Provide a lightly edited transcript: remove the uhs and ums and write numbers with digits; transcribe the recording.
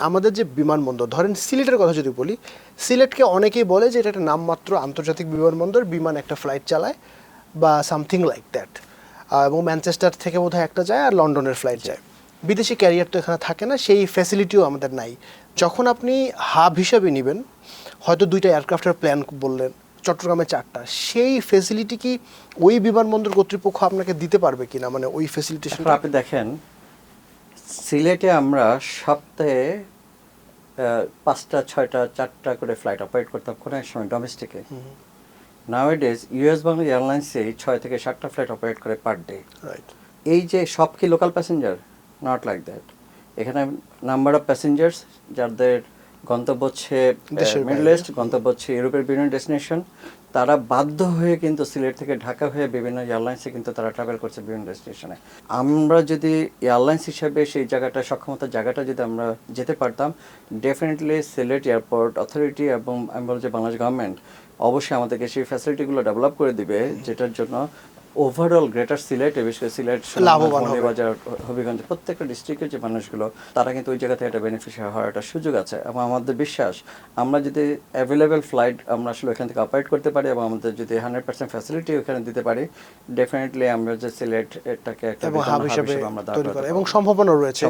আমাদের যে বিমানবন্দর ধরেন সিলেটের কথা যদি বলি, সিলেটকে অনেকেই বলে যে এটা একটা নামমাত্র আন্তর্জাতিক বিমানবন্দর, বিমান একটা ফ্লাইট চালায় বা সামথিং লাইক দ্যাট। এবং ম্যানচেস্টার থেকে বোধহয় একটা যায় আর লন্ডনের ফ্লাইট যায়। বিদেশি ক্যারিয়ার তো এখানে থাকে না, সেই ফ্যাসিলিটিও আমাদের নাই। যখন আপনি হাব হিসাবে নেবেন, হয়তো 2টা এয়ারক্রাফটের প্ল্যান বললেন, চট্টগ্রামে 4টা, সেই ফ্যাসিলিটি কি ওই বিমানবন্দর কর্তৃপক্ষ আপনাকে দিতে পারবে কিনা, মানে ওই ফ্যাসিলিটি? আপনি দেখেন সিলেটে আমরা সপ্তাহে 5টা 6টা 4টা করে ফ্লাইট অপারেট করতাম কোনো এক সময় ডোমেস্টিকে। নাওয়াডেজ ইউএস বাংলা এয়ারলাইন্সে 6 থেকে 7টা ফ্লাইট অপারেট করে পার ডে। রাইট। এই যে সব কি local passenger? Not like that. এখানে নাম্বার অফ প্যাসেঞ্জার্স যাদের গন্তব্য হচ্ছে মিডল ইস্ট, গন্তব্য হচ্ছে ইউরোপের বিভিন্ন ডেস্টিনেশন, তারা বাধ্য হয়ে কিন্তু সিলেট থেকে ঢাকা হয়ে বিভিন্ন এয়ারলাইন্সে কিন্তু তারা ট্রাভেল করছে বিভিন্ন ডেস্টিনেশনে। আমরা যদি এয়ারলাইন্স হিসেবে সেই জায়গাটা সক্ষমতার জায়গাটা যদি আমরা যেতে পারতাম, ডেফিনেটলি সিলেট এয়ারপোর্ট অথরিটি এবং আমি বলছি যে বাংলাদেশ গভর্নমেন্ট অবশ্যই আমাদেরকে সেই ফ্যাসিলিটিগুলো ডেভেলপ করে দিবে, যেটার জন্য ওভারঅল গ্রেটার সিলেট, বিশেষ করে সিলেট, বাজার, হবিগঞ্জ প্রত্যেকটা ডিস্ট্রিক্টের যে মানুষগুলো তারা কিন্তু ওই জায়গা থেকে একটা বেনিফিশিয়ারি হওয়ার একটা সুযোগ আছে। এবং আমাদের বিশ্বাস আমরা যদি অ্যাভেলেবেল ফ্লাইট আমরা আসলে এখান থেকে অপারেট করতে পারি এবং আমাদের যদি 100% ফ্যাসিলিটি ওখানে দিতে পারি, ডেফিনেটলি আমরা যে সিলেট এটাকে একটা হাব হিসেবে আমরা দাঁড় করাতে পারবো এবং সম্ভাবনা রয়েছে।